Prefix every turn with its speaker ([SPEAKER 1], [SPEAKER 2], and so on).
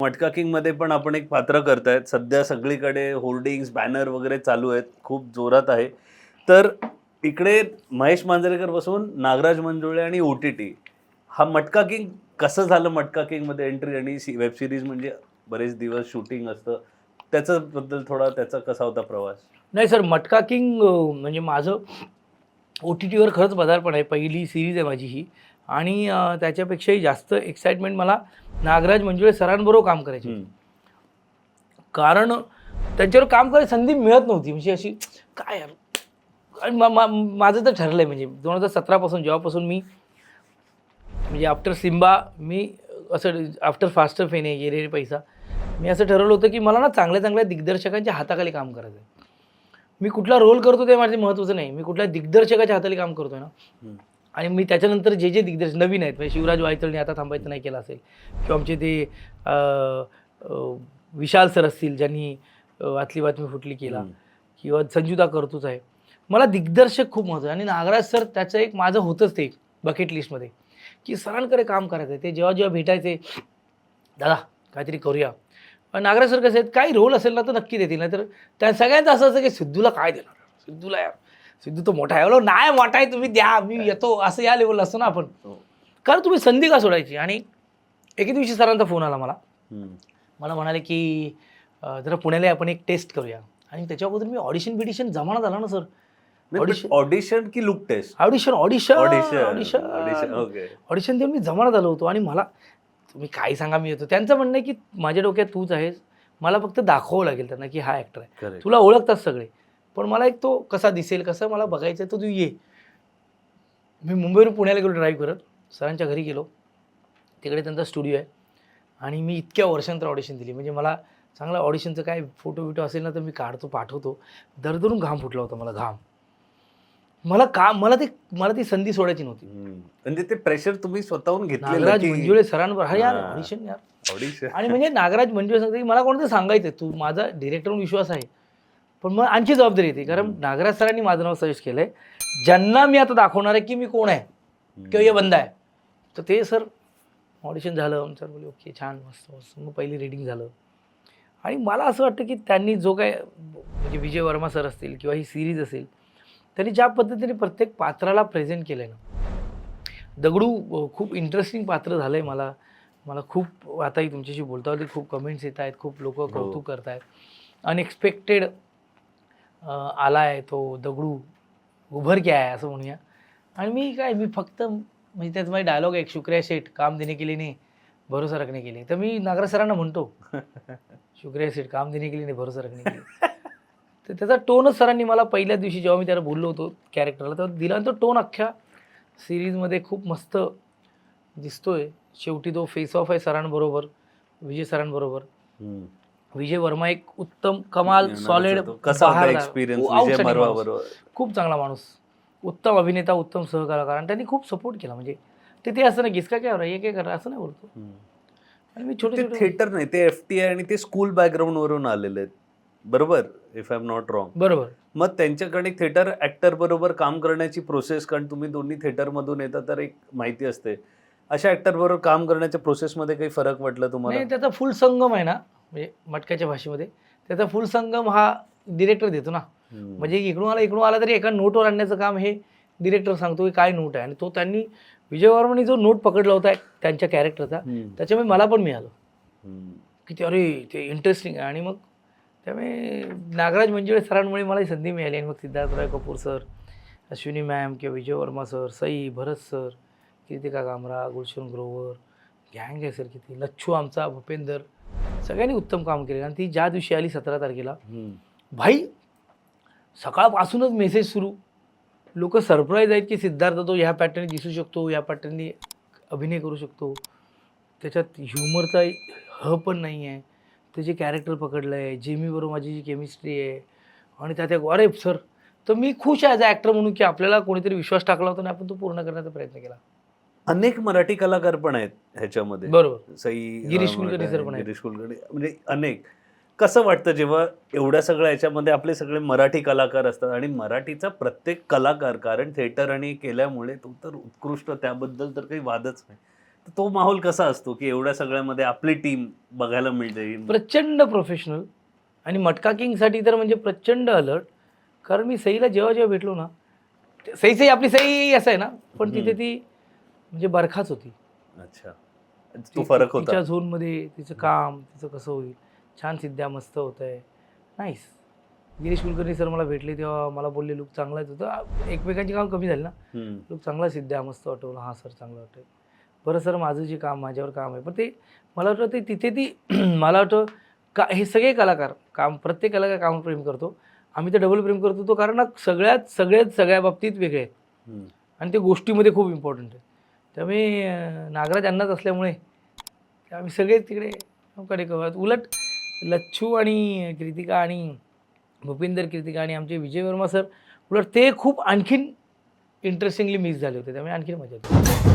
[SPEAKER 1] मटका किंग मध्ये पण आपण एक पात्र करतायत. सध्या सगळीकडे होर्डिंग्स, बॅनर वगैरे चालू आहेत. खूप जोरात आहे. तर इकडे महेश मांजरेकर बसून नागराज मंजुळे आणि ओ-टी-टी हा मटका किंग कसं झालं मटका किंगमध्ये एंट्री आणि वेब सीरीज म्हणजे बरेच दिवस शूटिंग असतं. त्याच्याबद्दल थोडा त्याचा कसा होता प्रवास?
[SPEAKER 2] नाही सर, मटका किंग म्हणजे माझं ओ-टी-टीवर खरंच पदार्पण आहे. पहिली सीरीज आहे माझी ही आणि त्याच्यापेक्षाही जास्त एक्साइटमेंट मला नागराज मंजुळे सरांबरोबर काम करायची होती. कारण त्यांच्यावर काम करायची संधी मिळत नव्हती. म्हणजे अशी काय यार, आणि माझं तर ठरलं आहे म्हणजे 2017 पासून जेव्हापासून मी म्हणजे आफ्टर सिम्बा मी असं आफ्टर फास्टर फेने ये रे पैसा मी असं ठरवलं होतं की मला ना चांगल्या चांगल्या दिग्दर्शकांच्या हाताखाली काम करायचं आहे. मी कुठला रोल करतो ते माझे महत्त्वाचं नाही. मी कुठल्या दिग्दर्शकाच्या हाताखाली काम करतोय ना आणि मी त्याच्यानंतर जे दिग्दर्शक नवीन आहेत म्हणजे शिवराज वायचळने आता थांबायचं नाही केलं असेल किंवा आमचे ते विशाल सर असतील ज्यांनी आतली बातमी फुटली केला किंवा संजुता करतूच आहे. मला दिग्दर्शक खूप महत्त्व आहे आणि नागराज सर त्याचं एक माझं होतंच ते बकेट लिस्टमध्ये की सरांकडे काम करायचं आहे. ते जेव्हा जेव्हा भेटायचे, दादा काहीतरी करूया. पण नागराज सर कसे आहेत, काही रोल असेल ना तर नक्की देतील. नाही तर त्या सगळ्यांचं असं असतं की सिद्धूला काय देणार, सिद्धूला यार सिद्धू तो मोठा आहे. नाही मोठा आहे तुम्ही द्या, मी येतो, असं या लेवलला असतो ना आपण. कारण तुम्ही संधी का सोडायची. आणि एके दिवशी सरांचा फोन आला मला म्हणाले की जरा पुण्याला आपण एक टेस्ट करूया. आणि त्याच्या अगोदर मी ऑडिशन जमाना झाला ना सर.
[SPEAKER 1] ऑडिशन की लुक टेस्ट?
[SPEAKER 2] ऑडिशन देऊन मी जमाना झालो होतो. आणि मला तुम्ही काही सांगा मी येतो. त्यांचं म्हणणं आहे की माझ्या डोक्यात तूच आहेस, मला फक्त दाखवावं लागेल त्यांना की हा ॲक्टर आहे, तुला ओळखतात सगळे, पण मला एक तो कसा दिसेल कसं मला बघायचं आहे, तर तू ये. मी मुंबईवरून पुण्याला गेलो ड्राईव्ह करत, सरांच्या घरी गेलो. तिकडे त्यांचा स्टुडिओ आहे आणि मी इतक्या वर्षांतर ऑडिशन दिली. म्हणजे मला चांगलं ऑडिशनचं काय फोटो बिटो असेल ना तर मी काढतो पाठवतो. दरदरून घाम फुटला होता मला, घाम. मला ती संधी सोडायची नव्हती.
[SPEAKER 1] म्हणजे ते प्रेशर तुम्ही स्वतःहून घेतलेलं.
[SPEAKER 2] नागराज मंजुळे सरांवर हा यार ऑडिशन यार. आणि म्हणजे नागराज मंजुळे सांगते की मला कोणतं सांगायचं, तू माझा डिरेक्टरवर विश्वास आहे पण मग आणखी जबाबदारी येते. कारण नागराज सरांनी माझं नाव सजेस्ट केलंय, ज्यांना मी आता दाखवणार आहे की मी कोण आहे किंवा हे बंद आहे. तर ते सर ऑडिशन झालं, सर बोलले ओके छान मस्त मस्त. मग पहिली रीडिंग झालं. आणि मला असं वाटतं की त्यांनी जो काय म्हणजे विजय वर्मा सर असतील किंवा ही सिरीज असेल, त्यांनी ज्या पद्धतीने प्रत्येक पात्राला प्रेझेंट केलं आहे ना, दगडू खूप इंटरेस्टिंग पात्र झालं आहे. मला खूप आताही तुमच्याशी बोलता होती, खूप कमेंट्स येत आहेत, खूप लोक कौतुक करत आहेत. अनएक्सपेक्टेड आला आहे तो दगडू, उभर क्या आहे असं म्हणूया. आणि मी फक्त म्हणजे त्यात माझी डायलॉग आहे, शुक्रिया शेठ काम देणे के लिए नाही भरोसा रखने के लिए. तर मी नागराज सरांना म्हणतो शुक्रिया शेठ काम देणे के लिए नाही भरोसा रखने के लिए. तर त्याचा टोनच सरांनी मला पहिल्या दिवशी जेव्हा मी त्याला बोललो होतो कॅरेक्टरला तर दिला. तो टोन अख्ख्या सिरीजमध्ये खूप मस्त दिसतोय. शेवटी तो फेस ऑफ आहे सरांबरोबर, विजय सरांबरोबर. विजय वर्मा एक उत्तम कमाल सॉलिड खूप चांगला माणूस, उत्तम अभिनेता, उत्तम सहकलाकार. आणि त्यांनी खूप सपोर्ट केला. म्हणजे ते असं नाही किसका क्या हे काय करा असं नाही बोलतो. आणि मी छोटे
[SPEAKER 1] थिएटर नाही, ते FTI आणि ते स्कूल बॅकग्राऊंड वरून आलेले आहेत बरोबर, if I am not wrong.
[SPEAKER 2] बरोबर.
[SPEAKER 1] मग त्यांच्याकडे थिएटर ऍक्टर बरोबर काम करण्याची प्रोसेस, कारण तुम्ही दोन्ही थिएटर मधून येता तर एक माहिती असते, अशा ऍक्टर बरोबर काम करण्याच्या प्रोसेसमध्ये काही फरक वाटलं तुम्हाला?
[SPEAKER 2] नाही, त्याचा फुल संगम आहे ना, म्हणजे मटक्याच्या भाषेमध्ये त्याचा फुल संगम हा डिरेक्टर देतो ना. म्हणजे इकडून आला तरी एका नोटवर आणण्याचं काम हे डिरेक्टर सांगतो की काय नोट आहे. आणि तो त्यांनी विजय वर्माने जो नोट पकडला होता त्यांच्या कॅरेक्टरचा, त्याच्यामुळे मला पण मिळालं की ते अरे ते इंटरेस्टिंग आहे. आणि मग त्यामुळे नागराज मंजुळे सरांमुळे मला ही संधी मिळाली. आणि मग सिद्धार्थराय कपूर सर, अश्विनी मॅम किंवा विजय वर्मा सर, सई, भरत सर, कीर्तिका कामरा, गुलशन ग्रोवर, गँग आहे सर किती, लच्छू आमचा, भूपेंदर, सगळ्यांनी उत्तम काम केले. आणि ती ज्या दिवशी आली 17 तारखेला, भाई सकाळपासूनच मेसेज सुरू, लोक सरप्राईज आहेत की सिद्धार्थ तो ह्या पॅटर्नने दिसू शकतो, या पॅटर्नने अभिनय करू शकतो, त्याच्यात ह्युमरचा ह पण नाही आहे, त्याचे कॅरेक्टर पकडलं आहे, जेमीबरोबर माझी जी केमिस्ट्री आहे. आणि त्यात एक अरे सर, तर मी खुश आहे ॲज अ ॲक्टर म्हणून की आपल्याला कोणीतरी विश्वास टाकला होता आणि आपण तो पूर्ण करण्याचा प्रयत्न केला.
[SPEAKER 1] अनेक मराठी कलाकार पण आहेत ह्याच्यामध्ये.
[SPEAKER 2] बरोबर.
[SPEAKER 1] सई,
[SPEAKER 2] गिरीश कुलकर्णी सर पण आहेत.
[SPEAKER 1] गिरीश कुलकर्णी, म्हणजे अनेक. कसं वाटतं जेव्हा एवढ्या सगळ्या याच्यामध्ये आपले सगळे मराठी कलाकार असतात आणि मराठीचा प्रत्येक कलाकार, कारण थिएटर आणि केल्यामुळे तो तर उत्कृष्ट, त्याबद्दल तर काही वादच नाही, तर तो माहोल कसा असतो की एवढ्या सगळ्यामध्ये आपली टीम बघायला मिळते?
[SPEAKER 2] प्रचंड प्रोफेशनल. आणि मटका किंगसाठी तर म्हणजे प्रचंड अलर्ट. कारण मी सईला जेव्हा जेव्हा भेटलो ना, सई आपली सई असं आहे ना, पण तिथे ती म्हणजे बरखाच होती.
[SPEAKER 1] अच्छा, तो फरक
[SPEAKER 2] तिच्या
[SPEAKER 1] होता.
[SPEAKER 2] झोनमध्ये तिचं काम, तिचं कसं होईल, छान सिद्ध्या मस्त होत आहे, नाईस. गिरीश कुलकर्णी सर मला भेटले तेव्हा मला बोलले लुक चांगलाच होतं. एकमेकांची काम कमी झाली ना, लुक चांगला सिद्ध्या मस्त वाटवलं. हां सर चांगलं वाटतं. बरं सर माझं जे काम माझ्यावर काम आहे, पण ते मला वाटतं ते तिथे ती मला वाटतं का हे सगळे कलाकार काम प्रत्येक कलाकार कामावर प्रेम करतो. आम्ही तर डबल प्रेम करतो तो कारण ना सगळ्या बाबतीत वेगळे आहेत आणि ते गोष्टीमध्ये खूप इम्पॉर्टंट आहे. त्यामुळे नागराज अण्णाच असल्यामुळे आम्ही सगळे तिकडे कडे उलट लच्छू आणि कृतिका आणि भूपिंदर कृतिका आणि आमचे विजय वर्मा सर उलट ते खूप आणखीन इंटरेस्टिंगली मिस झाले होते. त्यामुळे आणखीन मजा येते.